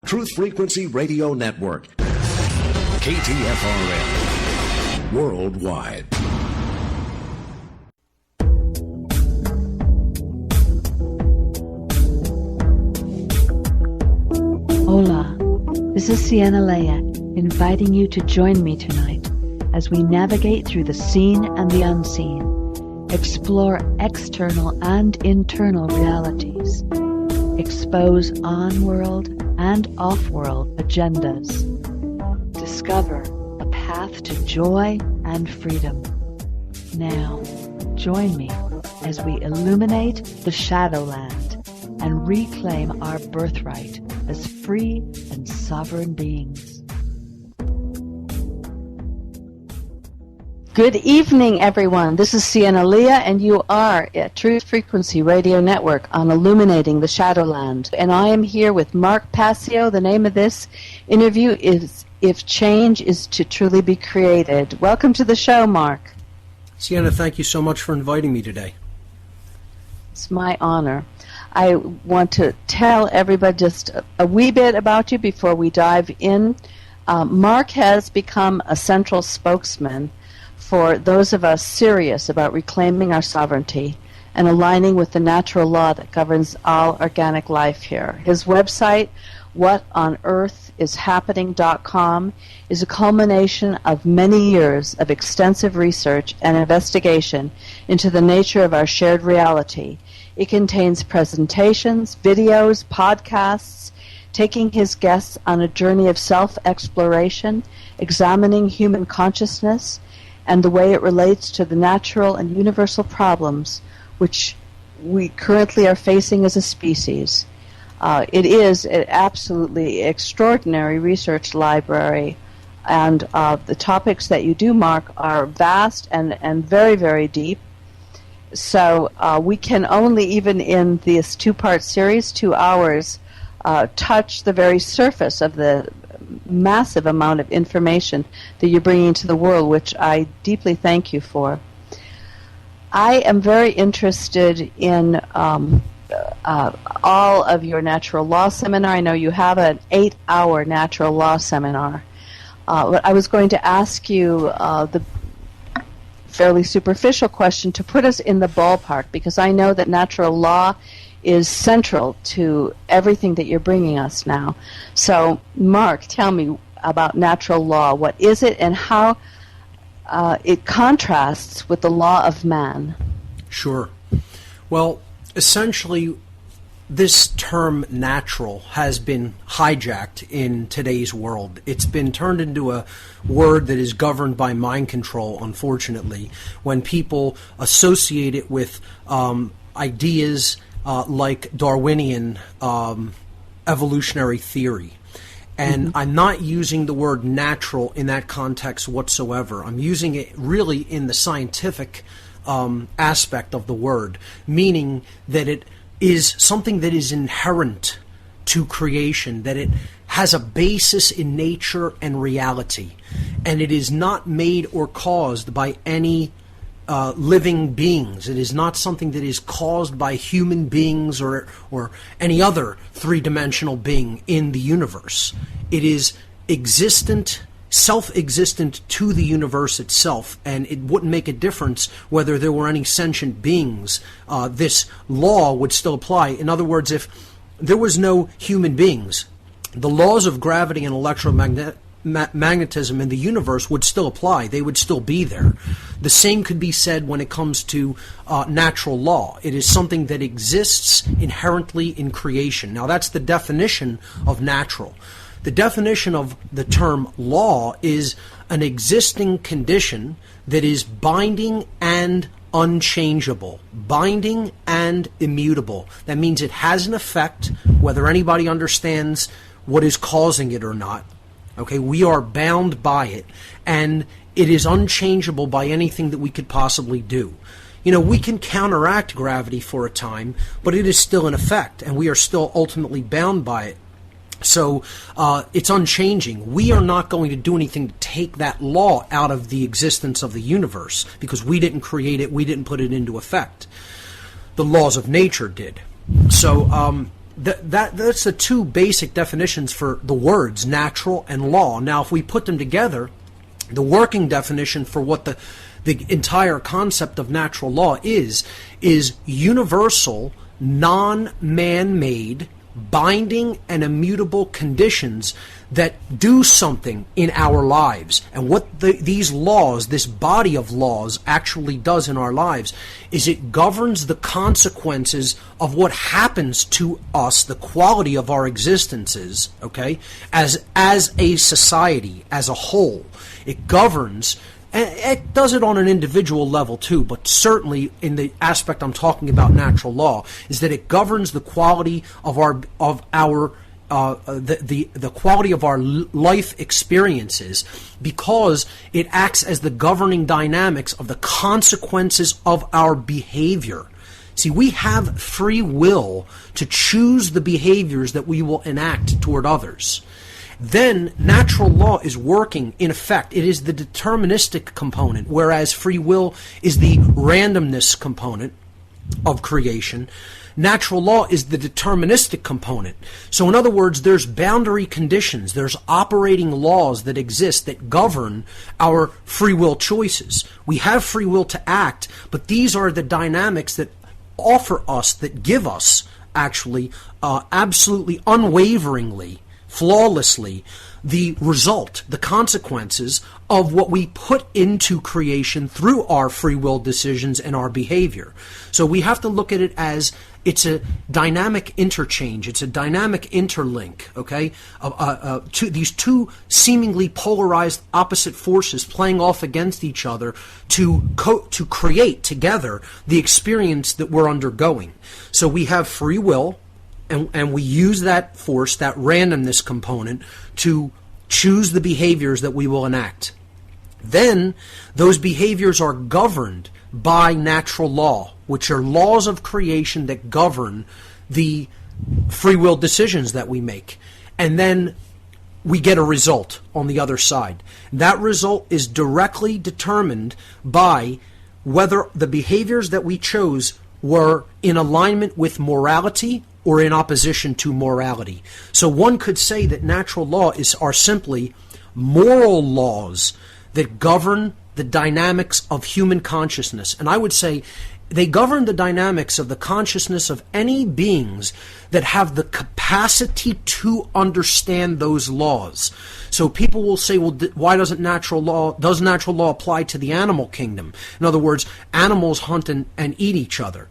Truth Frequency Radio Network. KTFRN. Worldwide. Hola, this is Sienna inviting you to join me tonight as we navigate through the seen and the unseen, explore external and internal realities, expose on-world and off-world agendas, discover a path to joy and freedom. Now, join me as we illuminate the Shadowland and reclaim our birthright as free and sovereign beings. Good evening, everyone. This is Sienna, and you are at Truth Frequency Radio Network on Illuminating the Shadowland. And I am here with Mark Passio. The name of this interview is If Change is to Truly Be Created. Welcome to the show, Mark. Sienna, thank you so much for inviting me today. It's my honor. I want to tell everybody just a wee bit about you before we dive in. Mark has become a central spokesman for those of us serious about reclaiming our sovereignty and aligning with the natural law that governs all organic life here. His website, whatonearthishappening.com, is a culmination of many years of extensive research and investigation into the nature of our shared reality. It contains presentations, videos, podcasts, taking his guests on a journey of self-exploration, examining human consciousness, and the way it relates to the natural and universal problems which we currently are facing as a species. It is an absolutely extraordinary research library, and the topics that you do, Mark, are vast and very, very deep. So we can only, even in this two-part series, 2 hours, touch the very surface of the massive amount of information that you're bringing to the world, which I deeply thank you for. I am very interested in all of your natural law seminar. I know you have an 8-hour natural law seminar. But I was going to ask you the fairly superficial question to put us in the ballpark, because I know that natural law is central to everything that you're bringing us now. So, Mark, tell me about natural law. What is it, and how it contrasts with the law of man? Sure. Well, essentially, this term natural has been hijacked in today's world. It's been turned into a word that is governed by mind control, unfortunately, when people associate it with ideas like Darwinian evolutionary theory. And I'm not using the word natural in that context whatsoever. I'm using it really in the scientific aspect of the word, meaning that it is something that is inherent to creation, that it has a basis in nature and reality, and it is not made or caused by any living beings. It is not something that is caused by human beings or any other three-dimensional being in the universe. It is existent, self-existent to the universe itself, and it wouldn't make a difference whether there were any sentient beings. This law would still apply. In other words, if there was no human beings, the laws of gravity and electromagnetism in the universe would still apply. They would still be there. The same could be said when it comes to natural law. It is something that exists inherently in creation. Now, that's the definition of natural. The definition of the term law is an existing condition that is binding and unchangeable, binding and immutable. That means it has an effect, whether anybody understands what is causing it or not. Okay, we are bound by it, and it is unchangeable by anything that we could possibly do. You know, we can counteract gravity for a time, but it is still in effect, and we are still ultimately bound by it. So it's unchanging. We are not going to do anything to take that law out of the existence of the universe, because we didn't create it, we didn't put it into effect. The laws of nature did. So that's the two basic definitions for the words natural and law. Now, if we put them together, the working definition for what the entire concept of natural law is universal, non-man-made, binding and immutable conditions that do something in our lives. And what these laws, this body of laws, actually does in our lives is it governs the consequences of what happens to us, the quality of our existences, okay, as a society, as a whole. It governs. It does it on an individual level too, but certainly in the aspect I'm talking about, natural law, is that it governs the quality of the quality of our life experiences, because it acts as the governing dynamics of the consequences of our behavior. See, we have free will to choose the behaviors that we will enact toward others. Then natural law is working in effect. It is the deterministic component, whereas free will is the randomness component of creation. Natural law is the deterministic component. So in other words, there's boundary conditions, there's operating laws that exist that govern our free will choices. We have free will to act, but these are the dynamics that offer us, that give us actually absolutely unwaveringly, flawlessly, the result, the consequences of what we put into creation through our free will decisions and our behavior. So we have to look at it as it's a dynamic interchange, it's a dynamic interlink, okay? These two seemingly polarized opposite forces playing off against each other to create together the experience that we're undergoing. So we have free will, and we use that force, that randomness component, to choose the behaviors that we will enact. Then those behaviors are governed by natural law, which are laws of creation that govern the free will decisions that we make. And then we get a result on the other side. That result is directly determined by whether the behaviors that we chose were in alignment with morality or in opposition to morality. So one could say that natural law are simply moral laws that govern the dynamics of human consciousness. And I would say they govern the dynamics of the consciousness of any beings that have the capacity to understand those laws. So people will say, well, why does natural law apply to the animal kingdom? In other words, animals hunt and eat each other.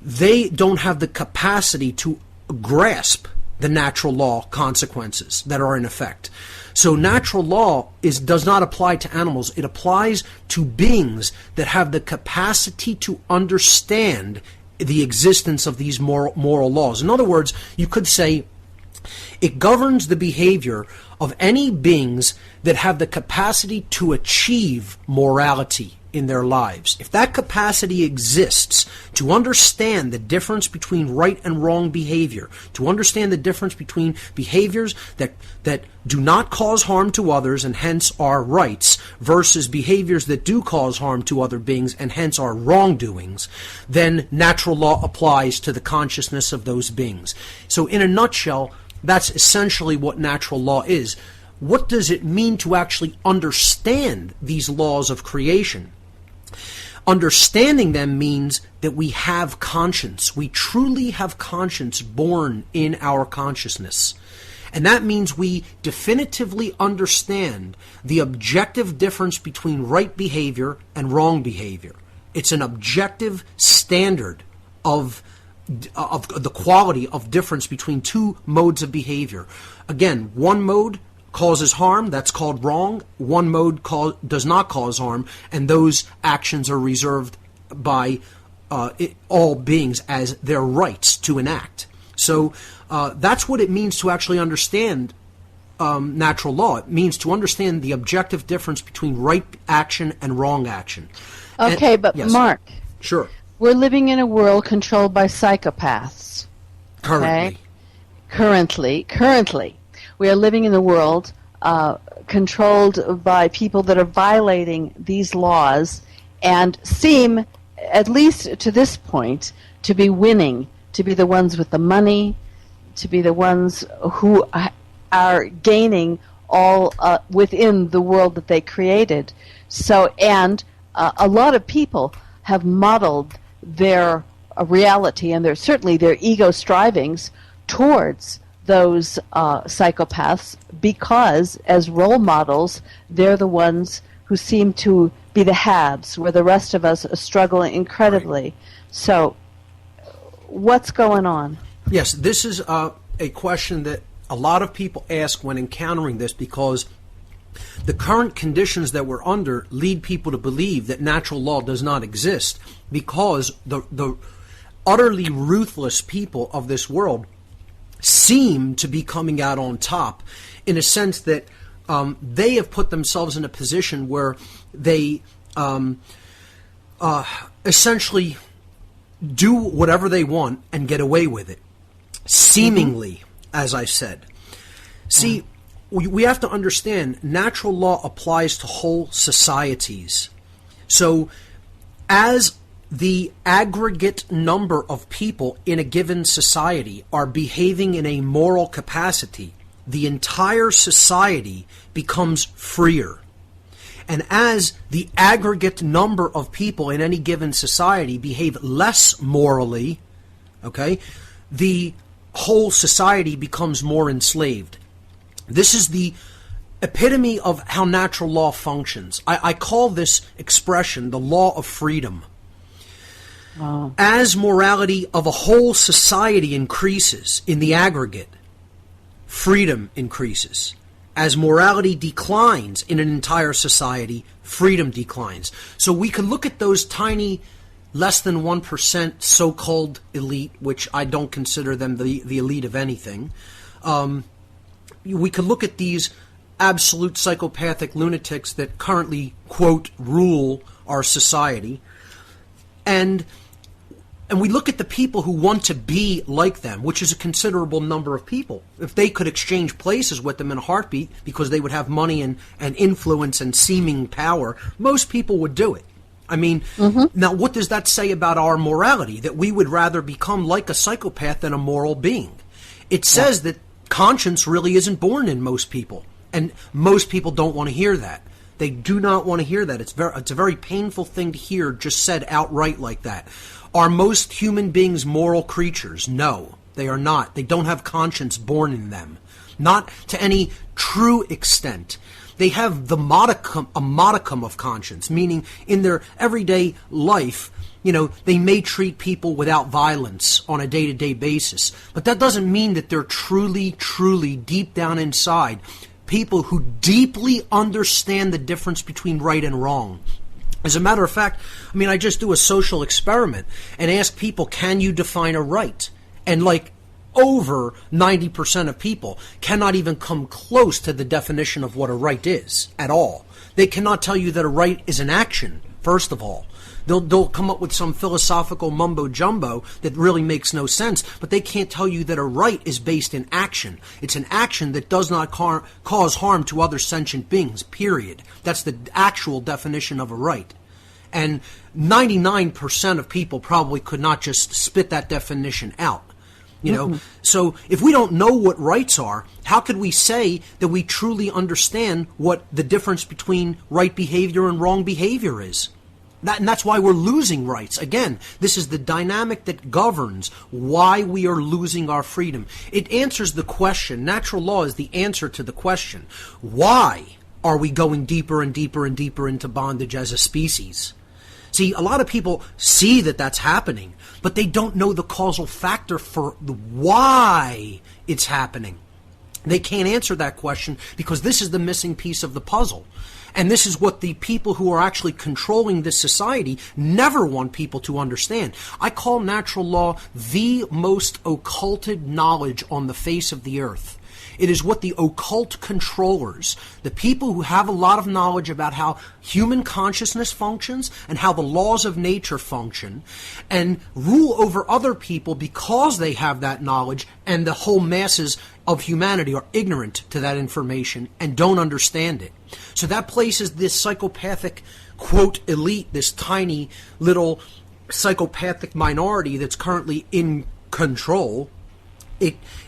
They don't have the capacity to grasp the natural law consequences that are in effect. So natural law does not apply to animals. It applies to beings that have the capacity to understand the existence of these moral laws. In other words, you could say it governs the behavior of any beings that have the capacity to achieve morality in their lives. If that capacity exists to understand the difference between right and wrong behavior, to understand the difference between behaviors that do not cause harm to others and hence are rights versus behaviors that do cause harm to other beings and hence are wrongdoings, then natural law applies to the consciousness of those beings. So in a nutshell, that's essentially what natural law is. What does it mean to actually understand these laws of creation? Understanding them means that we have conscience. We truly have conscience born in our consciousness. And that means we definitively understand the objective difference between right behavior and wrong behavior. It's an objective standard of the quality of difference between two modes of behavior. Again, one mode causes harm, that's called wrong. One mode does not cause harm, and those actions are reserved by all beings as their rights to enact. So that's what it means to actually understand natural law. It means to understand the objective difference between right action and wrong action. Okay, but yes. Mark. Sure. We're living in a world controlled by psychopaths. Currently. Okay? Currently. We are living in a world controlled by people that are violating these laws and seem, at least to this point, to be winning, to be the ones with the money, to be the ones who are gaining all within the world that they created. So, and a lot of people have modeled their reality and certainly their ego strivings towards those psychopaths, because as role models, they're the ones who seem to be the haves, where the rest of us are struggling incredibly. Right. So, what's going on? Yes, this is a question that a lot of people ask when encountering this, because the current conditions that we're under lead people to believe that natural law does not exist, because the utterly ruthless people of this world seem to be coming out on top, in a sense that they have put themselves in a position where they essentially do whatever they want and get away with it, seemingly, as I said. See, we have to understand natural law applies to whole societies. So as the aggregate number of people in a given society are behaving in a moral capacity, the entire society becomes freer. And as the aggregate number of people in any given society behave less morally, okay, the whole society becomes more enslaved. This is the epitome of how natural law functions. I call this expression the law of freedom. Wow. As morality of a whole society increases in the aggregate, freedom increases. As morality declines in an entire society, freedom declines. So we can look at those tiny, less than 1% so-called elite, which I don't consider them the elite of anything. We could look at these absolute psychopathic lunatics that currently, quote, rule our society, and we look at the people who want to be like them, which is a considerable number of people. If they could exchange places with them in a heartbeat because they would have money and influence and seeming power, most people would do it. I mean, Now what does that say about our morality? That we would rather become like a psychopath than a moral being. It says that conscience really isn't born in most people, and most people don't want to hear that. They do not want to hear that. It's a very painful thing to hear just said outright like that. Are most human beings moral creatures? No, they are not. They don't have conscience born in them, not to any true extent. They have a modicum of conscience, meaning in their everyday life, they may treat people without violence on a day-to-day basis. But that doesn't mean that they're truly, truly deep down inside people who deeply understand the difference between right and wrong. As a matter of fact, I just do a social experiment and ask people, can you define a right? And over 90% of people cannot even come close to the definition of what a right is at all. They cannot tell you that a right is an action, first of all. They'll come up with some philosophical mumbo-jumbo that really makes no sense, but they can't tell you that a right is based in action. It's an action that does not cause harm to other sentient beings, period. That's the actual definition of a right. And 99% of people probably could not just spit that definition out. So if we don't know what rights are, how could we say that we truly understand what the difference between right behavior and wrong behavior is? And that's why we're losing rights. Again, this is the dynamic that governs why we are losing our freedom. It answers the question. Natural law is the answer to the question. Why are we going deeper and deeper and deeper into bondage as a species? See, a lot of people see that that's happening, but they don't know the causal factor for why it's happening. They can't answer that question because this is the missing piece of the puzzle. And this is what the people who are actually controlling this society never want people to understand. I call natural law the most occulted knowledge on the face of the earth. It is what the occult controllers, the people who have a lot of knowledge about how human consciousness functions and how the laws of nature function, and rule over other people because they have that knowledge, and the whole masses of humanity are ignorant to that information and don't understand it. So that places this psychopathic, quote, elite, this tiny little psychopathic minority that's currently in control,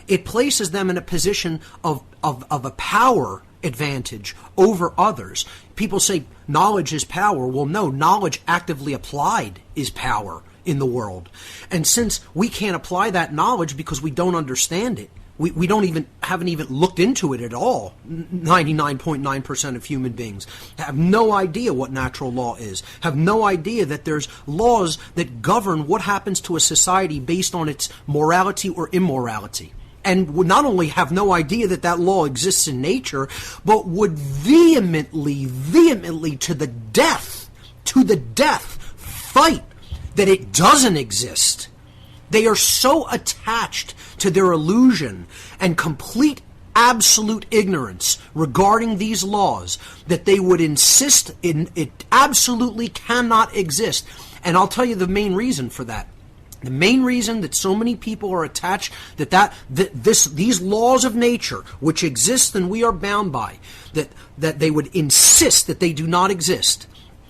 it places them in a position of a power advantage over others. People say knowledge is power. Well, no, knowledge actively applied is power in the world. And since we can't apply that knowledge because we don't understand it, we haven't even looked into it at all. 99.9% of human beings have no idea what natural law is, have no idea that there's laws that govern what happens to a society based on its morality or immorality. And would not only have no idea that that law exists in nature, but would vehemently to the death, fight that it doesn't exist. They are so attached to their illusion and complete absolute ignorance regarding these laws that they would insist it absolutely cannot exist. And I'll tell you the main reason for that. The main reason that so many people are attached these laws of nature, which exist and we are bound by, that they would insist that they do not exist,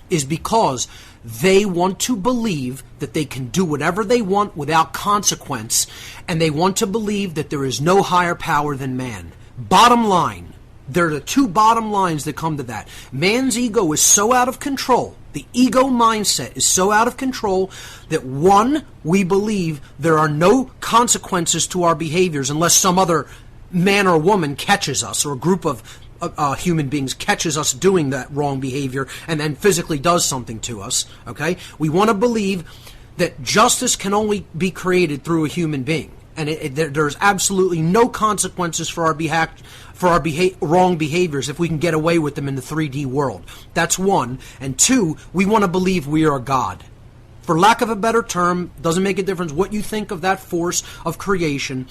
is because they want to believe that they can do whatever they want without consequence, and they want to believe that there is no higher power than man. Bottom line, there are the two bottom lines that come to that. Man's ego is so out of control, the ego mindset is so out of control that, one, we believe there are no consequences to our behaviors unless some other man or woman catches us, or a group of human beings catches us doing that wrong behavior and then physically does something to us. Okay, we want to believe that justice can only be created through a human being, and there's absolutely no consequences for our wrong behaviors if we can get away with them in the 3D world. That's one. And two, we want to believe we are God. For lack of a better term, doesn't make a difference what you think of that force of creation.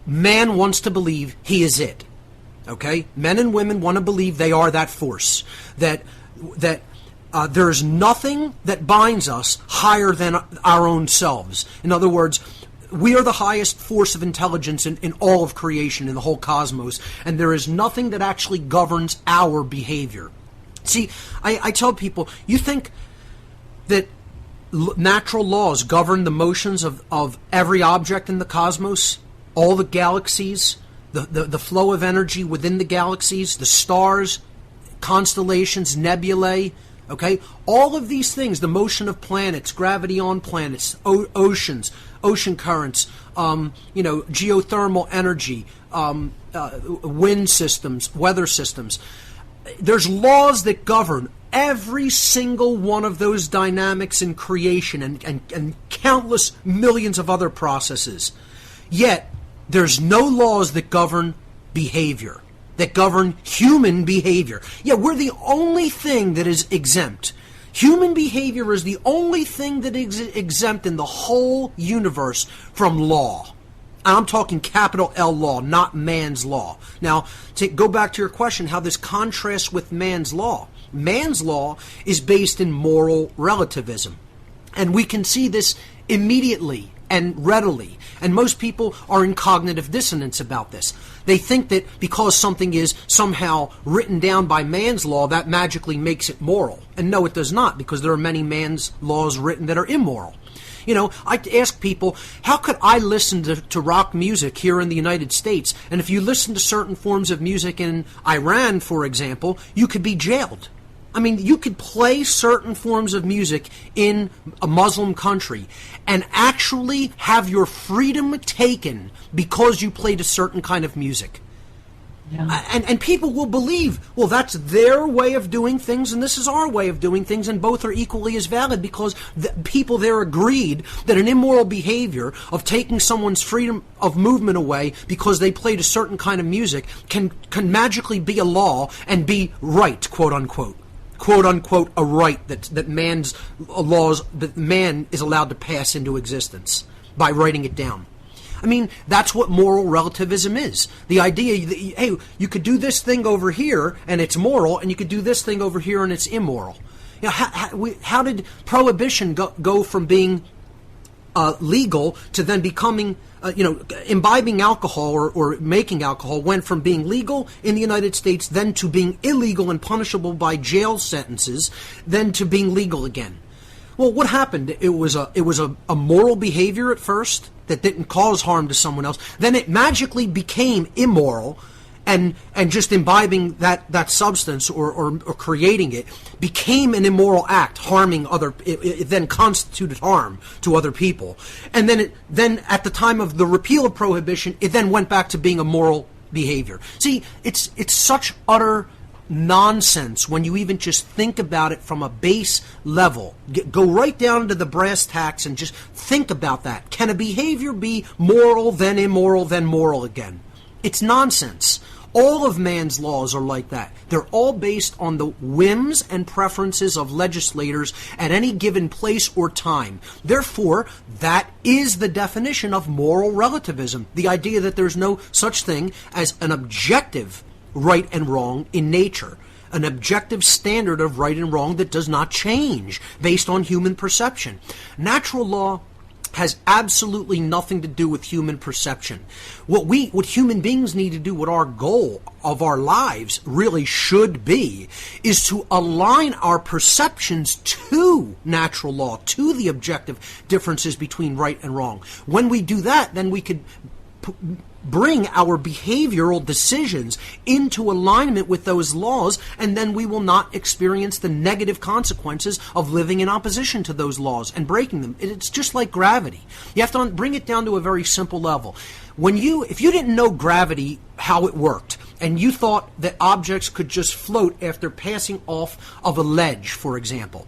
Man wants to believe he is it. Okay? Men and women want to believe they are that force. That there is nothing that binds us higher than our own selves. In other words, we are the highest force of intelligence in all of creation, in the whole cosmos, and there is nothing that actually governs our behavior. See, I tell people, you think that natural laws govern the motions of every object in the cosmos, all the galaxies, the flow of energy within the galaxies, the stars, constellations, nebulae, okay? All of these things, the motion of planets, gravity on planets, oceans, ocean currents, geothermal energy, wind systems, weather systems. There's laws that govern every single one of those dynamics in creation and countless millions of other processes. Yet, there's no laws that govern behavior, that govern human behavior. Yeah, we're the only thing that is exempt. Human behavior is the only thing that is exempt in the whole universe from law. And I'm talking capital L law, not man's law. Now, to go back to your question, how this contrasts with man's law. Man's law is based in moral relativism. And we can see this immediately and readily. And most people are in cognitive dissonance about this. They think that because something is somehow written down by man's law, that magically makes it moral. And no, it does not, because there are many man's laws written that are immoral. You know, I ask people, how could I listen to rock music here in the United States, and if you listen to certain forms of music in Iran, for example, you could be jailed? I mean, you could play certain forms of music in a Muslim country and actually have your freedom taken because you played a certain kind of music. Yeah. And people will believe, well, that's their way of doing things and this is our way of doing things, and both are equally as valid because the people there agreed that an immoral behavior of taking someone's freedom of movement away because they played a certain kind of music can magically be a law and be right, quote unquote. Quote unquote, a right that man's laws, that man is allowed to pass into existence by writing it down. I mean, that's what moral relativism is. The idea that, hey, you could do this thing over here and it's moral, and you could do this thing over here and it's immoral. You know, how did prohibition go from being legal to then becoming, imbibing alcohol or making alcohol went from being legal in the United States then to being illegal and punishable by jail sentences, then to being legal again? Well, what happened? It was a moral behavior at first that didn't cause harm to someone else. Then it magically became immoral, and just imbibing that substance or creating it became an immoral act, harming other. It then constituted harm to other people, and then at the time of the repeal of prohibition, it then went back to being a moral behavior. See, it's such utter nonsense when you even just think about it from a base level. Go right down to the brass tacks and just think about that. Can a behavior be moral, then immoral, then moral again? It's nonsense. All of man's laws are like that. They're all based on the whims and preferences of legislators at any given place or time. Therefore, that is the definition of moral relativism, the idea that there's no such thing as an objective right and wrong in nature, an objective standard of right and wrong that does not change based on human perception. Natural law has absolutely nothing to do with human perception. What human beings need to do, what our goal of our lives really should be, is to align our perceptions to natural law, to the objective differences between right and wrong. When we do that, then we could bring our behavioral decisions into alignment with those laws, and then we will not experience the negative consequences of living in opposition to those laws and breaking them. It's just like gravity. You have to bring it down to a very simple level. If you didn't know gravity, how it worked, and you thought that objects could just float after passing off of a ledge, for example,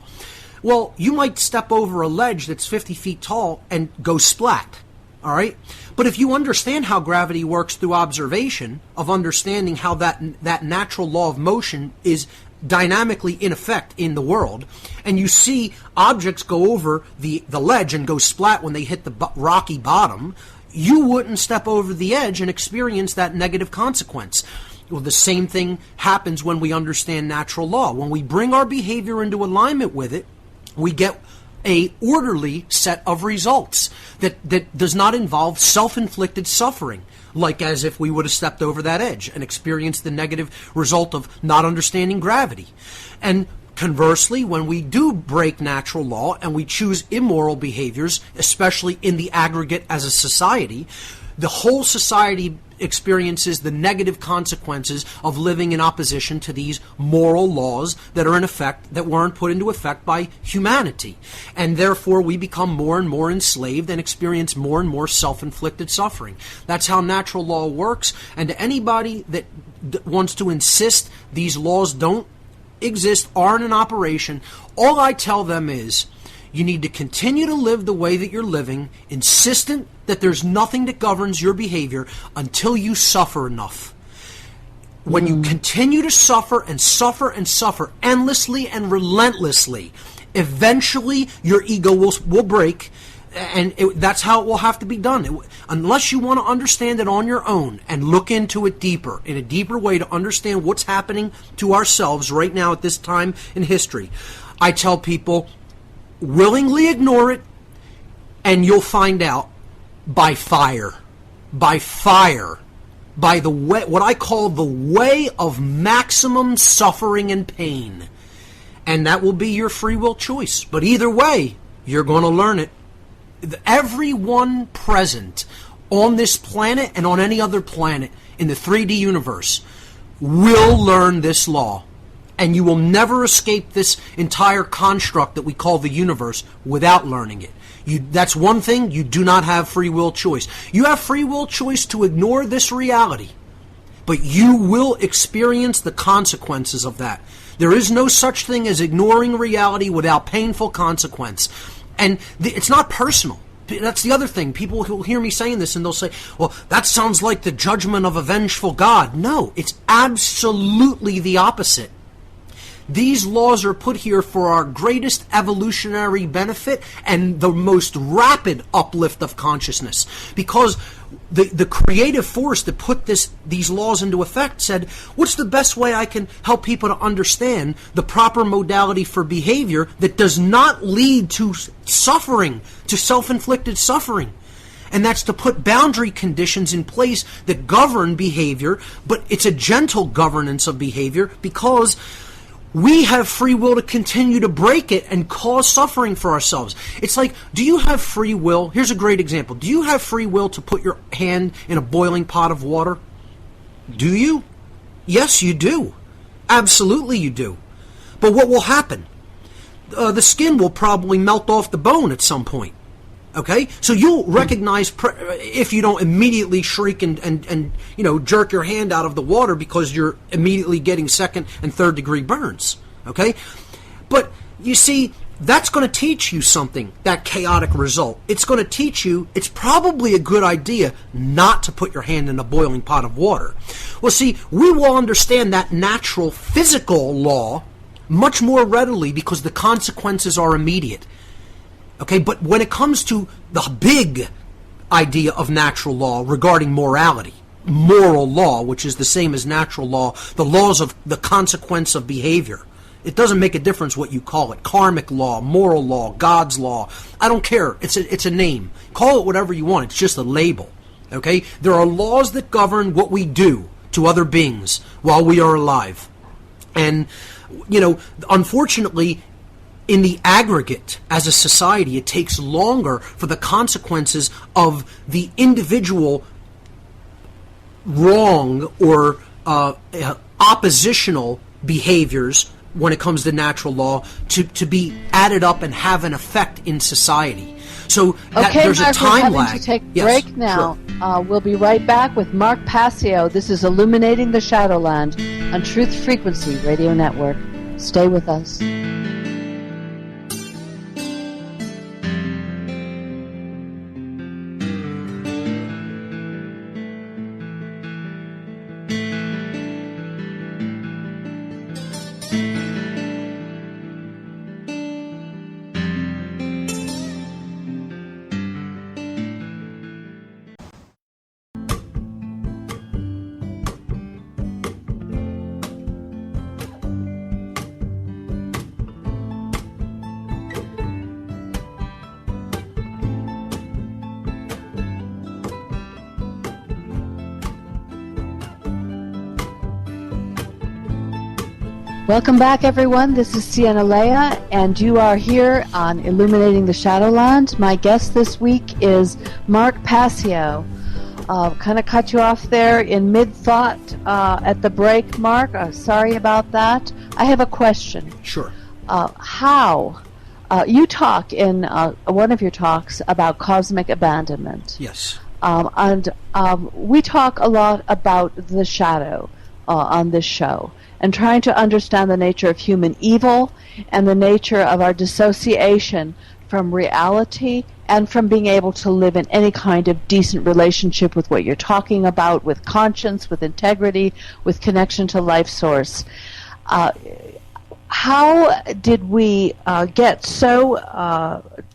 well, you might step over a ledge that's 50 feet tall and go splat. All right? But if you understand how gravity works through observation, of understanding how that natural law of motion is dynamically in effect in the world, and you see objects go over the ledge and go splat when they hit the rocky bottom, you wouldn't step over the edge and experience that negative consequence. Well, the same thing happens when we understand natural law. When we bring our behavior into alignment with it, we get a orderly set of results that does not involve self-inflicted suffering, like as if we would have stepped over that edge and experienced the negative result of not understanding gravity. And conversely, when we do break natural law and we choose immoral behaviors, especially in the aggregate as a society, the whole society experiences the negative consequences of living in opposition to these moral laws that are in effect, that weren't put into effect by humanity. And therefore we become more and more enslaved and experience more and more self-inflicted suffering. That's how natural law works. And to anybody that wants to insist these laws don't exist, aren't in operation, all I tell them is, you need to continue to live the way that you're living, insistent that there's nothing that governs your behavior until you suffer enough. When you continue to suffer and suffer and suffer endlessly and relentlessly, eventually your ego will break, and that's how it will have to be done. Unless you want to understand it on your own and look into it deeper, in a deeper way to understand what's happening to ourselves right now at this time in history, I tell people, willingly ignore it, and you'll find out by fire. By fire. By the way, what I call the way of maximum suffering and pain. And that will be your free will choice. But either way, you're going to learn it. Everyone present on this planet and on any other planet in the 3D universe will learn this law. And you will never escape this entire construct that we call the universe without learning it. That's one thing, you do not have free will choice. You have free will choice to ignore this reality, but you will experience the consequences of that. There is no such thing as ignoring reality without painful consequence. And it's not personal. That's the other thing. People will hear me saying this and they'll say, well, that sounds like the judgment of a vengeful God. No, it's absolutely the opposite. These laws are put here for our greatest evolutionary benefit and the most rapid uplift of consciousness. Because the creative force that put these laws into effect said, what's the best way I can help people to understand the proper modality for behavior that does not lead to suffering, to self-inflicted suffering? And that's to put boundary conditions in place that govern behavior, but it's a gentle governance of behavior, because we have free will to continue to break it and cause suffering for ourselves. It's like, do you have free will? Here's a great example. Do you have free will to put your hand in a boiling pot of water? Do you? Yes, you do. Absolutely you do. But what will happen? The skin will probably melt off the bone at some point. Okay? So you'll recognize, if you don't immediately shriek and jerk your hand out of the water because you're immediately getting second and third degree burns. Okay? But you see, that's going to teach you something, that chaotic result. It's going to teach you it's probably a good idea not to put your hand in a boiling pot of water. Well, see, we will understand that natural physical law much more readily because the consequences are immediate. Okay, but when it comes to the big idea of natural law regarding morality, moral law, which is the same as natural law, the laws of the consequence of behavior, it doesn't make a difference what you call it. Karmic law, moral law, God's law. I don't care. It's a name. Call it whatever you want. It's just a label. Okay? There are laws that govern what we do to other beings while we are alive. And, unfortunately, in the aggregate, as a society, it takes longer for the consequences of the individual wrong or oppositional behaviors when it comes to natural law to be added up and have an effect in society. So there's Mark, a time we're lag. having to take a Yes, break now. sure. We'll be right back with Mark Passio. This is Illuminating the Shadowland on Truth Frequency Radio Network. Stay with us. Welcome back, everyone. This is Sienna Leia, and you are here on Illuminating the Shadowland. My guest this week is Mark Passio. Kind of cut you off there in mid-thought at the break, Mark. Sorry about that. I have a question. Sure. How? You talk in one of your talks about cosmic abandonment. Yes. And we talk a lot about the shadow on this show, and trying to understand the nature of human evil and the nature of our dissociation from reality and from being able to live in any kind of decent relationship with what you're talking about, with conscience, with integrity, with connection to life source. How did we get so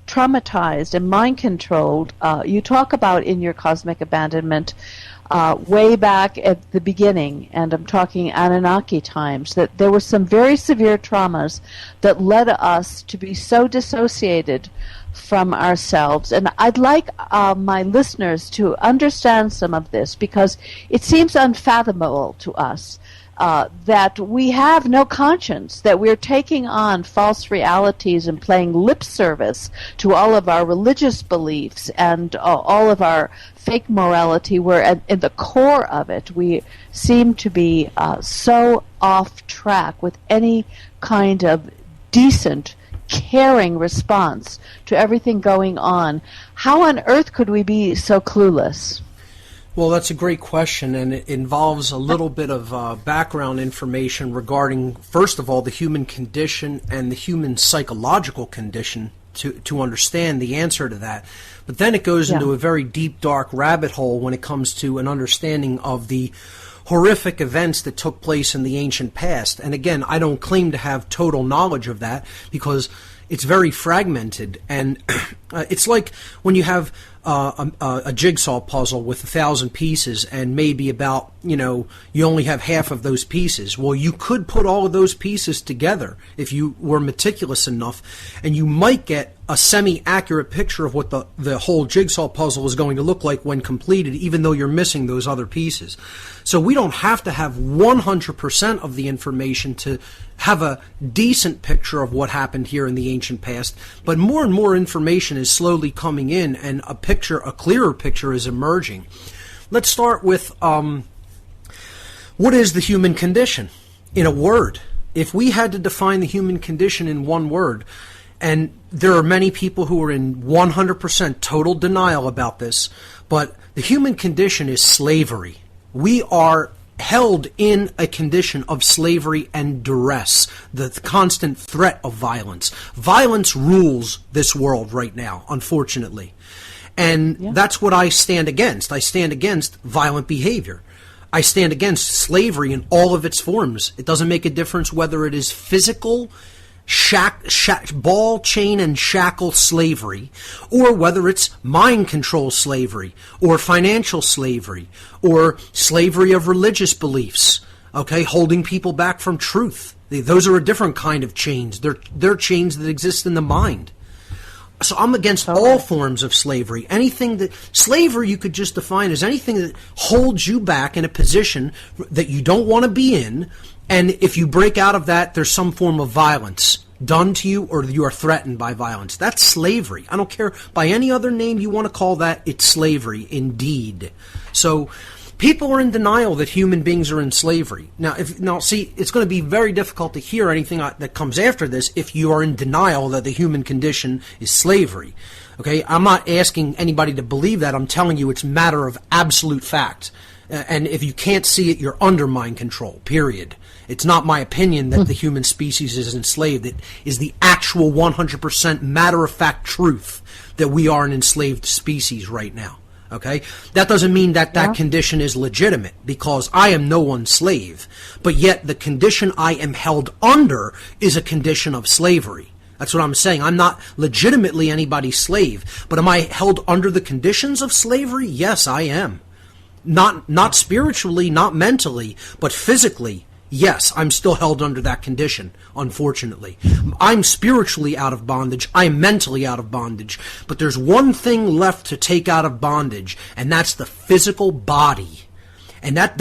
traumatized and mind-controlled? You talk about in your Cosmic Abandonment way back at the beginning, and I'm talking Anunnaki times, that there were some very severe traumas that led us to be so dissociated from ourselves. And I'd like my listeners to understand some of this, because it seems unfathomable to us that we have no conscience, that we're taking on false realities and playing lip service to all of our religious beliefs and all of our fake morality, where at the core of it we seem to be so off track with any kind of decent, caring response to everything going on. How on earth could we be so clueless? Well, that's a great question, and it involves a little bit of background information regarding, first of all, the human condition and the human psychological condition to understand the answer to that. But then it goes into a very deep, dark rabbit hole when it comes to an understanding of the horrific events that took place in the ancient past. And again, I don't claim to have total knowledge of that, because it's very fragmented, and it's like when you have a jigsaw puzzle with 1,000 pieces, and maybe about, you only have half of those pieces. Well, you could put all of those pieces together if you were meticulous enough, and you might get a semi-accurate picture of what the whole jigsaw puzzle is going to look like when completed, even though you're missing those other pieces. So we don't have to have 100% of the information to have a decent picture of what happened here in the ancient past, but more and more information is slowly coming in, and a clearer picture is emerging. Let's start with what is the human condition? In a word. If we had to define the human condition in one word, and there are many people who are in 100% total denial about this, but the human condition is slavery. We are held in a condition of slavery and duress, the constant threat of violence. Violence rules this world right now, unfortunately. And that's what I stand against. I stand against violent behavior. I stand against slavery in all of its forms. It doesn't make a difference whether it is physical, ball, chain, and shackle slavery, or whether it's mind control slavery, or financial slavery, or slavery of religious beliefs, okay, holding people back from truth. Those are a different kind of chains. They're chains that exist in the mind. So I'm against all forms of slavery. Slavery you could just define as anything that holds you back in a position that you don't want to be in, and if you break out of that, there's some form of violence done to you, or you are threatened by violence. That's slavery. I don't care by any other name you want to call that, it's slavery indeed. So people are in denial that human beings are in slavery. Now, see, it's going to be very difficult to hear anything that comes after this if you are in denial that the human condition is slavery. Okay, I'm not asking anybody to believe that. I'm telling you it's a matter of absolute fact. And if you can't see it, you're under mind control, period. It's not my opinion that the human species is enslaved. It is the actual 100% matter-of-fact truth that we are an enslaved species right now. Okay? That doesn't mean that condition is legitimate, because I am no one's slave. But yet the condition I am held under is a condition of slavery. That's what I'm saying. I'm not legitimately anybody's slave. But am I held under the conditions of slavery? Yes, I am. Not spiritually, not mentally, but physically. Yes, I'm still held under that condition, unfortunately. I'm spiritually out of bondage. I'm mentally out of bondage. But there's one thing left to take out of bondage, and that's the physical body. And that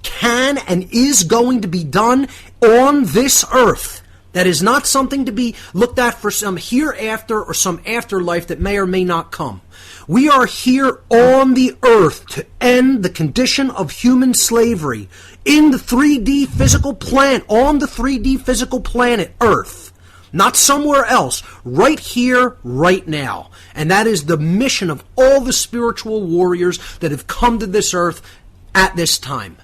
can and is going to be done on this earth. That is not something to be looked at for some hereafter or some afterlife that may or may not come. We are here on the earth to end the condition of human slavery in the 3D physical planet, on the 3D physical planet Earth. Not somewhere else. Right here, right now. And that is the mission of all the spiritual warriors that have come to this earth at this time.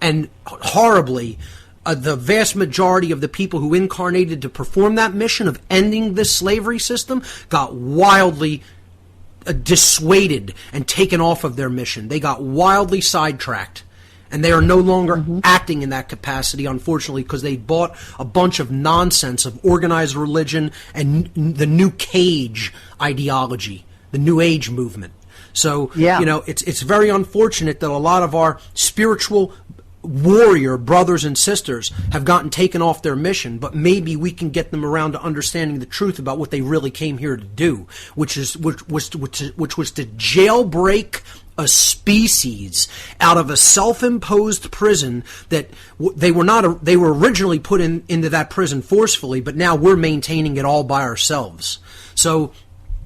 And horribly, the vast majority of the people who incarnated to perform that mission of ending this slavery system got wildly dissuaded and taken off of their mission. They got wildly sidetracked, and they are no longer acting in that capacity, unfortunately, because they bought a bunch of nonsense of organized religion and the New Cage ideology, the New Age movement. So, it's very unfortunate that a lot of our spiritual warrior brothers and sisters have gotten taken off their mission, but maybe we can get them around to understanding the truth about what they really came here to do, which was to jailbreak a species out of a self-imposed prison that they were originally put into that prison forcefully, but now we're maintaining it all by ourselves. So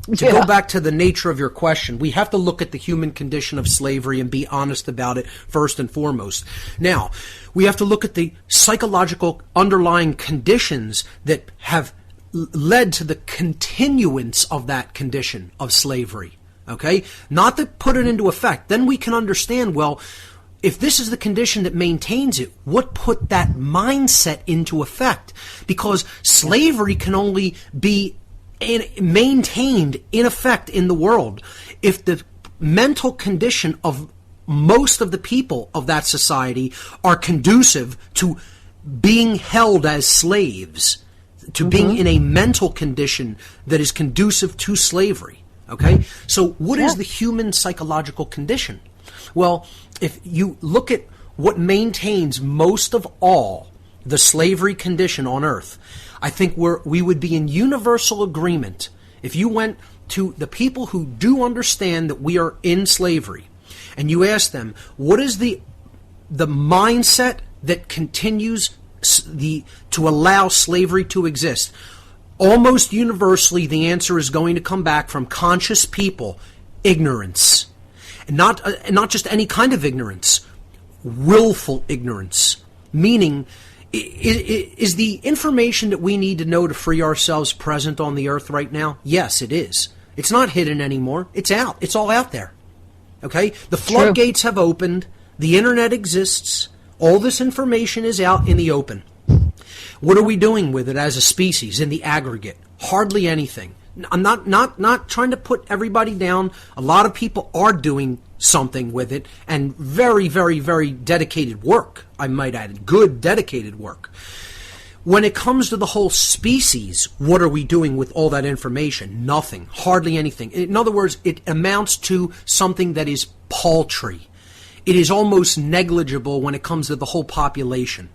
to go back to the nature of your question, we have to look at the human condition of slavery and be honest about it first and foremost. Now, we have to look at the psychological underlying conditions that have led to the continuance of that condition of slavery. Okay? Not to put it into effect. Then we can understand, well, if this is the condition that maintains it, what put that mindset into effect? Because slavery can only be maintained in effect in the world if the mental condition of most of the people of that society are conducive to being held as slaves, to being in a mental condition that is conducive to slavery. Okay? So what is the human psychological condition? Well, if you look at what maintains most of all the slavery condition on earth, I think we would be in universal agreement If you went to the people who do understand that we are in slavery, and you ask them, what is the mindset that continues to allow slavery to exist? Almost universally, the answer is going to come back from conscious people: ignorance. And not just any kind of ignorance, willful ignorance. Meaning, is the information that we need to know to free ourselves present on the earth right now? Yes, it is. It's not hidden anymore. It's out. It's all out there. Okay? The floodgates have opened. The internet exists. All this information is out in the open. What are we doing with it as a species in the aggregate? Hardly anything. I'm not trying to put everybody down. A lot of people are doing something with it, and very, very, very dedicated work, I might add. Good, dedicated work. When it comes to the whole species, what are we doing with all that information? Nothing. Hardly anything. In other words, it amounts to something that is paltry. It is almost negligible when it comes to the whole population.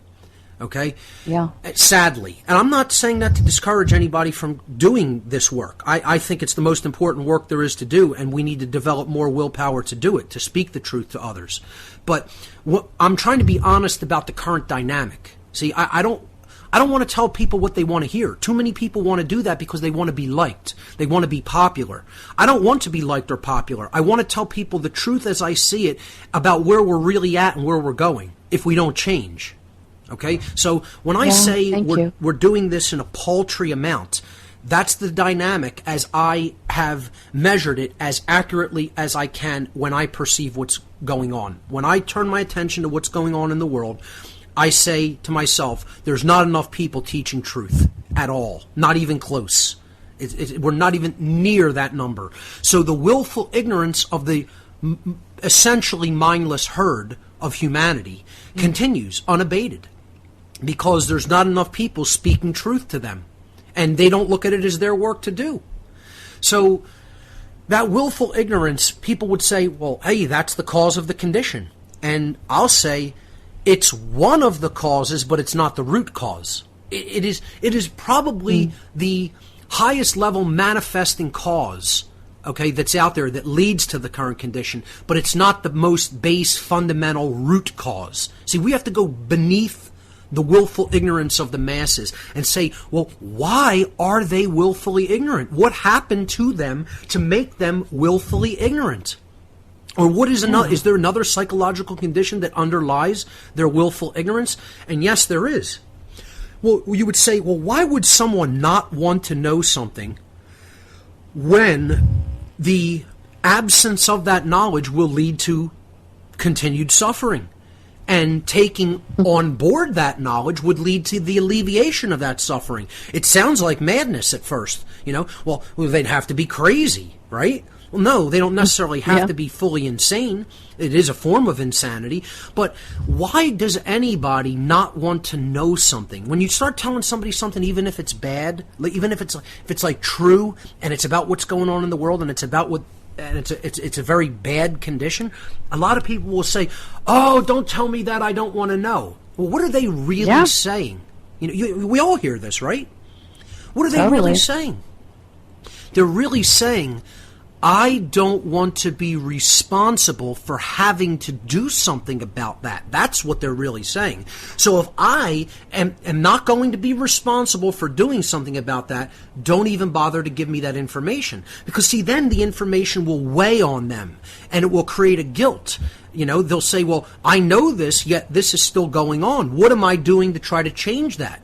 Okay? Yeah. Sadly. And I'm not saying that to discourage anybody from doing this work. I think it's the most important work there is to do, and we need to develop more willpower to do it, to speak the truth to others. But I'm trying to be honest about the current dynamic. See, I don't want to tell people what they want to hear. Too many people want to do that because they want to be liked. They want to be popular. I don't want to be liked or popular. I want to tell people the truth as I see it about where we're really at and where we're going if we don't change. Okay? So when I say we're doing this in a paltry amount, that's the dynamic as I have measured it as accurately as I can when I perceive what's going on. When I turn my attention to what's going on in the world, I say to myself, there's not enough people teaching truth at all. Not even close. We're not even near that number. So the willful ignorance of the essentially mindless herd of humanity continues unabated because there's not enough people speaking truth to them. And they don't look at it as their work to do. So that willful ignorance, people would say, well, hey, that's the cause of the condition. And I'll say, it's one of the causes, but it's not the root cause. It is probably the highest level manifesting cause, okay, that's out there that leads to the current condition, but it's not the most base, fundamental root cause. See, we have to go beneath the willful ignorance of the masses and say, well, why are they willfully ignorant? What happened to them to make them willfully ignorant? Or what is is there another psychological condition that underlies their willful ignorance? And yes, there is. Well, you would say, well, why would someone not want to know something when the absence of that knowledge will lead to continued suffering? And taking on board that knowledge would lead to the alleviation of that suffering. It sounds like madness at first, Well, they'd have to be crazy, right? Well, no, they don't necessarily have to be fully insane. It is a form of insanity. But why does anybody not want to know something? When you start telling somebody something, even if it's bad, even if it's like true, and it's about what's going on in the world, and it's about it's a very bad condition, a lot of people will say, oh, don't tell me that, I don't want to know. Well, what are they really saying? We all hear this, right? What are they really saying? They're really saying, I don't want to be responsible for having to do something about that. That's what they're really saying. So if I am not going to be responsible for doing something about that, don't even bother to give me that information. Because see, then the information will weigh on them and it will create a guilt. They'll say, well, I know this, yet this is still going on. What am I doing to try to change that?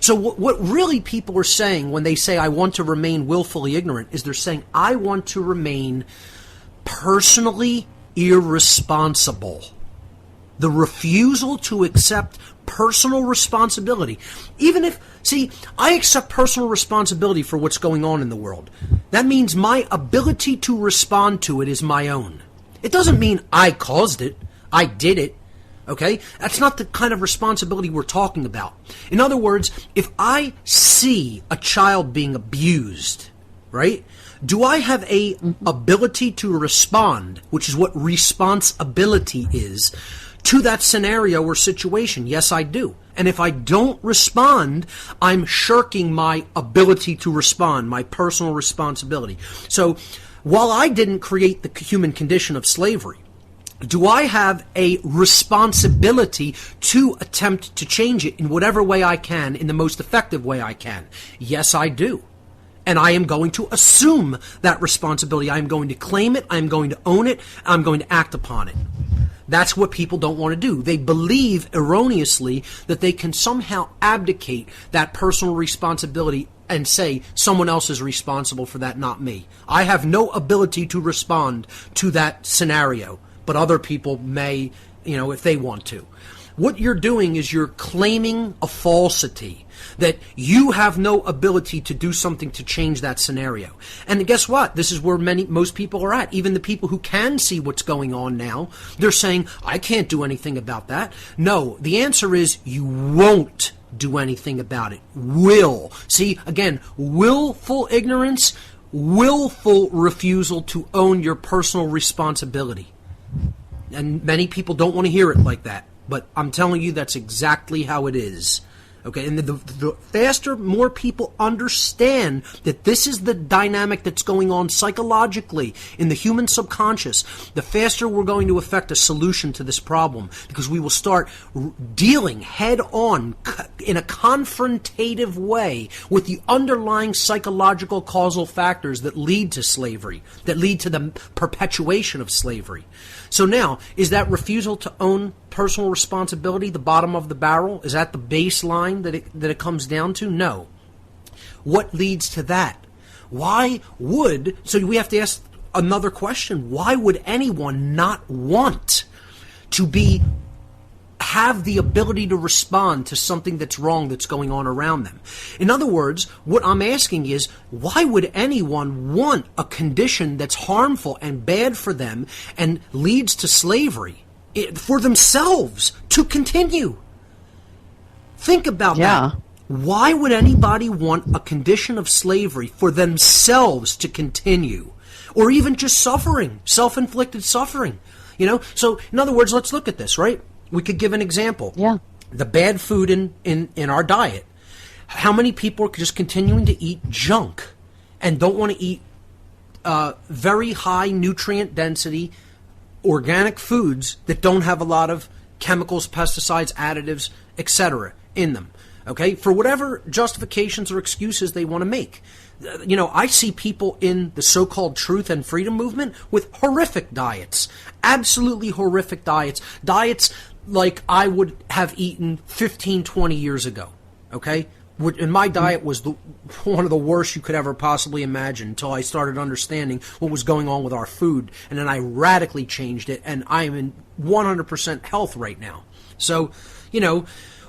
So what really people are saying when they say, I want to remain willfully ignorant, is they're saying, I want to remain personally irresponsible. The refusal to accept personal responsibility. I accept personal responsibility for what's going on in the world. That means my ability to respond to it is my own. It doesn't mean I caused it, I did it. Okay? That's not the kind of responsibility we're talking about. In other words, if I see a child being abused, right? Do I have a ability to respond, which is what responsibility is, to that scenario or situation? Yes, I do. And if I don't respond, I'm shirking my ability to respond, my personal responsibility. So while I didn't create the human condition of slavery, do I have a responsibility to attempt to change it in whatever way I can, in the most effective way I can? Yes, I do. And I am going to assume that responsibility. I am going to claim it. I am going to own it. I'm going to act upon it. That's what people don't want to do. They believe erroneously that they can somehow abdicate that personal responsibility and say someone else is responsible for that, not me. I have no ability to respond to that scenario, but other people may, if they want to. What you're doing is you're claiming a falsity, that you have no ability to do something to change that scenario. And guess what? This is where most people are at. Even the people who can see what's going on now, they're saying, I can't do anything about that. No, the answer is you won't do anything about it. Will. See, again, willful ignorance, willful refusal to own your personal responsibility. And many people don't want to hear it like that. But I'm telling you, that's exactly how it is. Okay, and the faster more people understand that this is the dynamic that's going on psychologically in the human subconscious, the faster we're going to affect a solution to this problem, because we will start dealing head on in a confrontative way with the underlying psychological causal factors that lead to slavery, that lead to the perpetuation of slavery. So now, is that refusal to own personal responsibility the bottom of the barrel? Is that the baseline that it comes down to? No. What leads to that? So we have to ask another question. Why would anyone not want to have the ability to respond to something that's wrong that's going on around them? In other words, what I'm asking is, why would anyone want a condition that's harmful and bad for them and leads to slavery for themselves to continue? Think about that. Why would anybody want a condition of slavery for themselves to continue? Or even just suffering, self-inflicted suffering? So in other words, let's look at this, right? We could give an example. Yeah. The bad food in our diet. How many people are just continuing to eat junk and don't want to eat very high nutrient density organic foods that don't have a lot of chemicals, pesticides, additives, etc. in them? Okay? For whatever justifications or excuses they want to make. I see people in the so-called truth and freedom movement with horrific diets. Absolutely horrific diets. Diets like I would have eaten 15, 20 years ago, okay? And my diet was one of the worst you could ever possibly imagine until I started understanding what was going on with our food. And then I radically changed it, and I am in 100% health right now. So,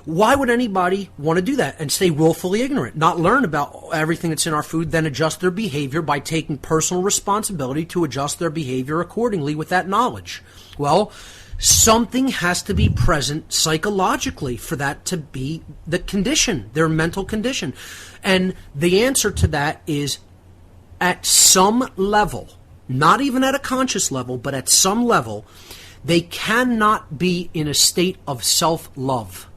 why would anybody want to do that and stay willfully ignorant, not learn about everything that's in our food, then adjust their behavior by taking personal responsibility to adjust their behavior accordingly with that knowledge? Well, something has to be present psychologically for that to be the condition, their mental condition. And the answer to that is at some level, not even at a conscious level, but at some level, they cannot be in a state of self-love.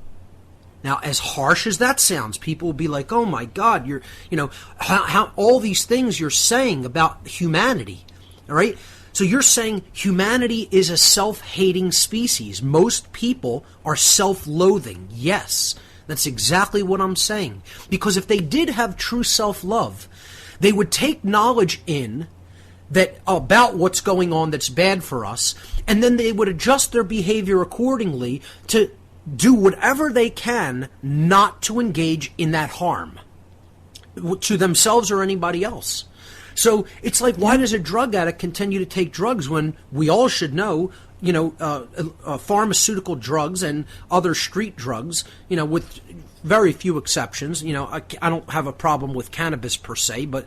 Now, as harsh as that sounds, people will be like, oh my God, how all these things you're saying about humanity, all right? So you're saying humanity is a self-hating species. Most people are self-loathing. Yes, that's exactly what I'm saying. Because if they did have true self-love, they would take knowledge in that about what's going on that's bad for us, and then they would adjust their behavior accordingly to do whatever they can not to engage in that harm to themselves or anybody else. So it's like, why does a drug addict continue to take drugs when we all should know, pharmaceutical drugs and other street drugs, with very few exceptions. I don't have a problem with cannabis per se, but,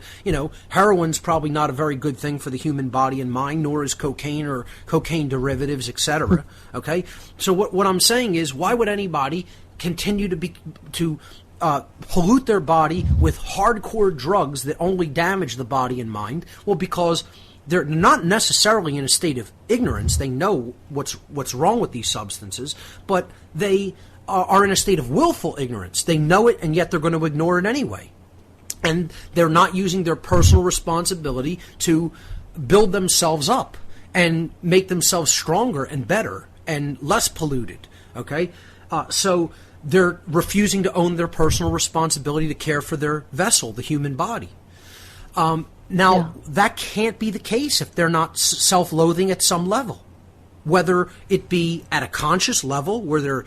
heroin's probably not a very good thing for the human body and mind, nor is cocaine or cocaine derivatives, etc. Okay? So what I'm saying is, why would anybody continue to pollute their body with hardcore drugs that only damage the body and mind? Well, because they're not necessarily in a state of ignorance. They know what's wrong with these substances, but they are in a state of willful ignorance. They know it, and yet they're going to ignore it anyway. And they're not using their personal responsibility to build themselves up and make themselves stronger and better and less polluted. Okay? So they're refusing to own their personal responsibility to care for their vessel, the human body. That can't be the case if they're not self-loathing at some level, whether it be at a conscious level where they're,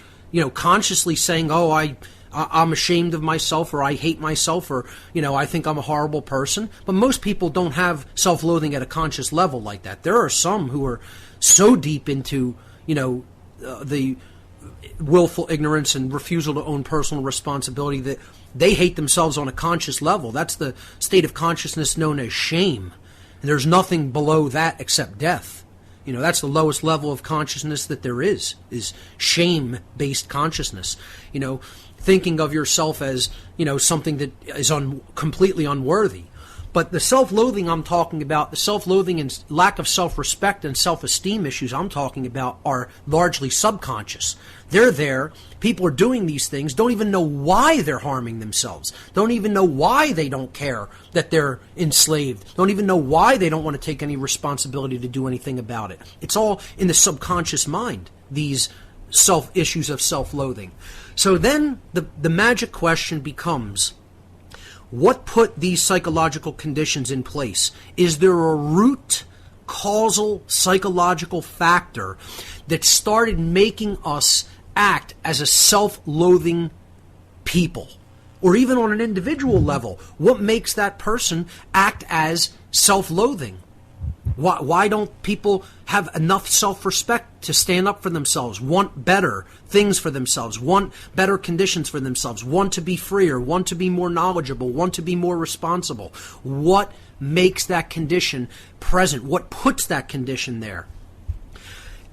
consciously saying, "Oh, I'm ashamed of myself," or "I hate myself," or "I think I'm a horrible person." But most people don't have self-loathing at a conscious level like that. There are some who are so deep into the willful ignorance and refusal to own personal responsibility that they hate themselves on a conscious level. That's the state of consciousness known as shame. And there's nothing below that except death. That's the lowest level of consciousness that there is shame-based consciousess. Thinking of yourself as, something that is completely unworthy. But the self-loathing I'm talking about, the self-loathing and lack of self-respect and self-esteem issues I'm talking about are largely subconscious. They're there. People are doing these things, don't even know why they're harming themselves, don't even know why they don't care that they're enslaved, don't even know why they don't want to take any responsibility to do anything about it. It's all in the subconscious mind, these issues of self-loathing. So then the magic question becomes, what put these psychological conditions in place? Is there a root causal psychological factor that started making us act as a self-loathing people? Or even on an individual level, what makes that person act as self-loathing? Why don't people have enough self-respect to stand up for themselves, want better things for themselves, want better conditions for themselves, want to be freer, want to be more knowledgeable, want to be more responsible? What makes that condition present? What puts that condition there?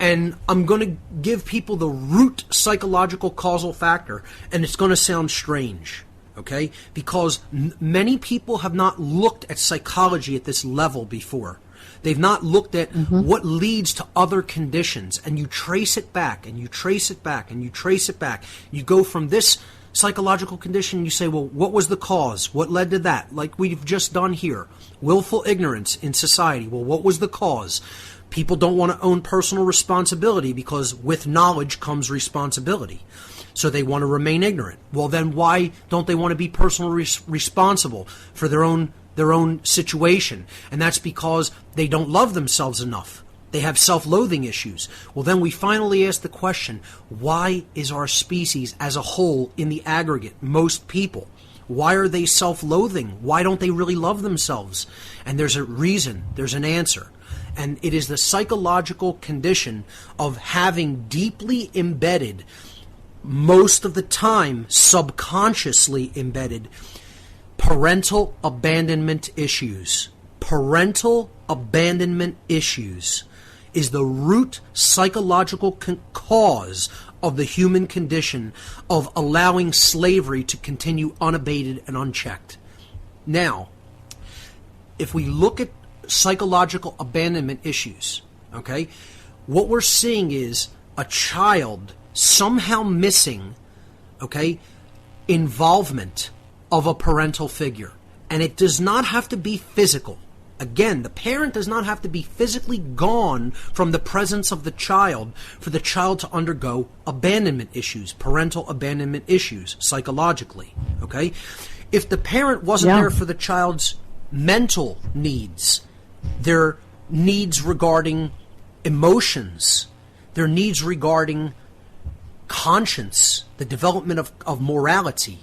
And I'm going to give people the root psychological causal factor, and it's going to sound strange, okay? Because many people have not looked at psychology at this level before. They've not looked at what leads to other conditions, and you trace it back, and you trace it back, and you trace it back. You go from this psychological condition, and you say, well, what was the cause? What led to that? Like we've just done here. Willful ignorance in society. Well, what was the cause? People don't want to own personal responsibility because with knowledge comes responsibility. So they want to remain ignorant. Well, then why don't they want to be personally responsible for their own situation? And that's because they don't love themselves enough. They have self-loathing issues. Well, then we finally ask the question, why is our species as a whole, in the aggregate, most people, why are they self-loathing? Why don't they really love themselves? And there's a reason, there's an answer. And it is the psychological condition of having deeply embedded, most of the time subconsciously embedded, parental abandonment issues. Parental abandonment issues is the root psychological cause of the human condition of allowing slavery to continue unabated and unchecked. Now, if we look at psychological abandonment issues, okay, what we're seeing is a child somehow missing, okay, involvement of a parental figure. And it does not have to be physical. Again, the parent does not have to be physically gone from the presence of the child for the child to undergo abandonment issues, parental abandonment issues, psychologically. Okay? If the parent wasn't there for the child's mental needs, their needs regarding emotions, their needs regarding conscience, the development of morality,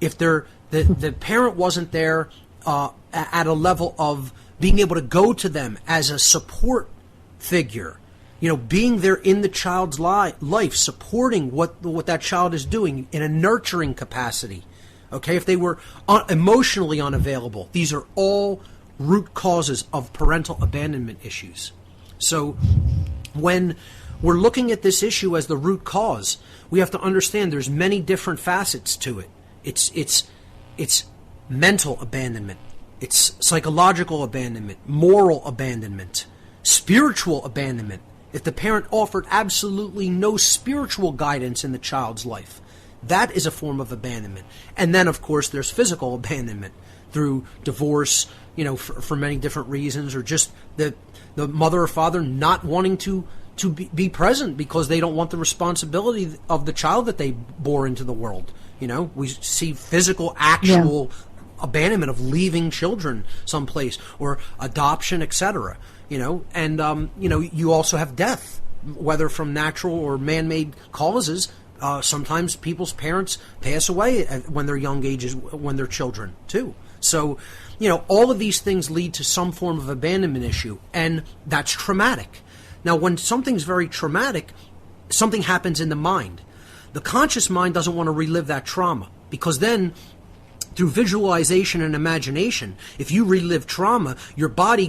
if the parent wasn't there at a level of being able to go to them as a support figure, being there in the child's life, supporting what that child is doing in a nurturing capacity, okay, if they were emotionally unavailable, these are all root causes of parental abandonment issues. So when we're looking at this issue as the root cause, we have to understand there's many different facets to it. It's mental abandonment. It's psychological abandonment, moral abandonment, spiritual abandonment. If the parent offered absolutely no spiritual guidance in the child's life, that is a form of abandonment. And then, of course, there's physical abandonment through divorce, for many different reasons, or just the mother or father not wanting to be present because they don't want the responsibility of the child that they bore into the world. We see physical, actual abandonment of leaving children someplace, or adoption, etc. And you also have death, whether from natural or man-made causes. Sometimes people's parents pass away when they're young ages, when they're children too. So, all of these things lead to some form of abandonment issue, and that's traumatic. Now, when something's very traumatic, something happens in the mind. The conscious mind doesn't want to relive that trauma, because then, through visualization and imagination, if you relive trauma, your body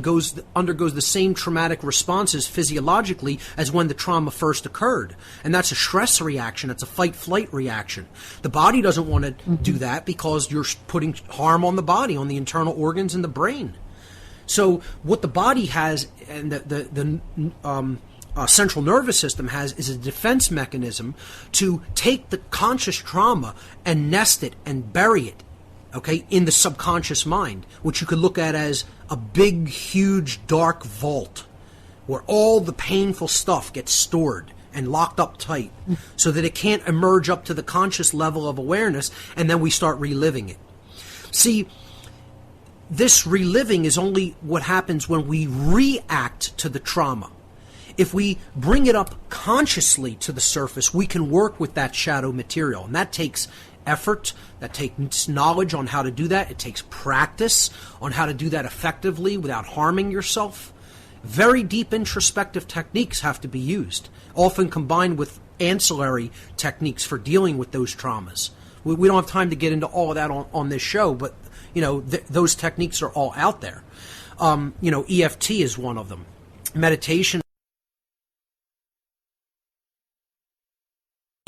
undergoes the same traumatic responses physiologically as when the trauma first occurred. And that's a stress reaction. That's a fight-flight reaction. The body doesn't want to do that because you're putting harm on the body, on the internal organs and the brain. So what the body has, and the central nervous system has, is a defense mechanism to take the conscious trauma and nest it and bury it, in the subconscious mind, which you could look at as a big, huge, dark vault where all the painful stuff gets stored and locked up tight so that it can't emerge up to the conscious level of awareness, and then we start reliving it. See, this reliving is only what happens when we react to the trauma. If we bring it up consciously to the surface, we can work with that shadow material, and that takes effort, that takes knowledge on how to do that. It takes practice on how to do that effectively without harming yourself. Very deep introspective techniques have to be used, often combined with ancillary techniques for dealing with those traumas. We don't have time to get into all of that on this show, but those techniques are all out there. EFT is one of them. Meditation.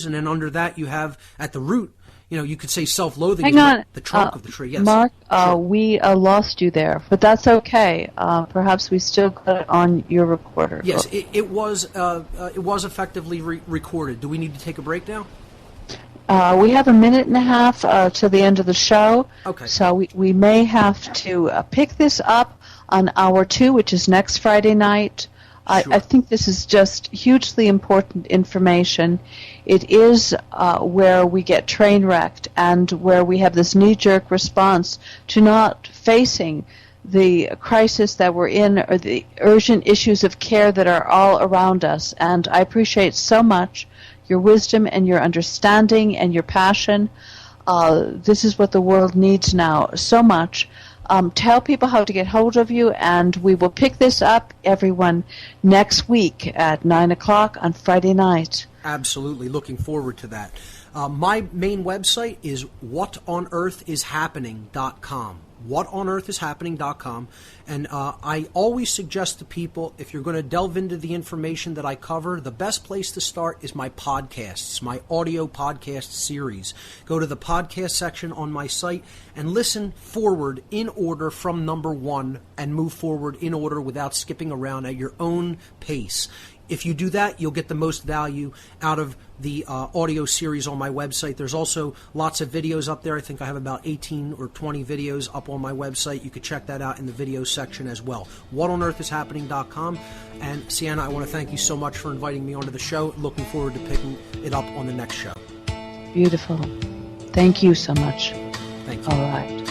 And then under that you have, at the root, you could say self-loathing. Hang on. The trunk of the tree. Yes. Mark, Sure. We lost you there, but that's okay. Perhaps we still got it on your recorder. Yes, it was effectively recorded. Do we need to take a break now? We have a minute and a half to the end of the show. Okay. So we may have to pick this up on hour 2, which is next Friday night. Sure. I think this is just hugely important information. It is where we get train wrecked, and where we have this knee-jerk response to not facing the crisis that we're in, or the urgent issues of care that are all around us. And I appreciate so much your wisdom and your understanding and your passion. This is what the world needs now so much. Tell people how to get hold of you, and we will pick this up, everyone, next week at 9 o'clock on Friday night. Absolutely. Looking forward to that. My main website is whatonearthishappening.com. whatonearthishappening.com. And I always suggest to people, if you're going to delve into the information that I cover, the best place to start is my podcasts, my audio podcast series. Go to the podcast section on my site and listen forward in order from number 1, and move forward in order without skipping around at your own pace. If you do that, you'll get the most value out of the audio series on my website. There's also lots of videos up there. I think I have about 18 or 20 videos up on my website. You could check that out in the video section as well. whatonearthishappening.com. And Sienna, I want to thank you so much for inviting me onto the show. Looking forward to picking it up on the next show. Beautiful. Thank you so much. Thank you. All right.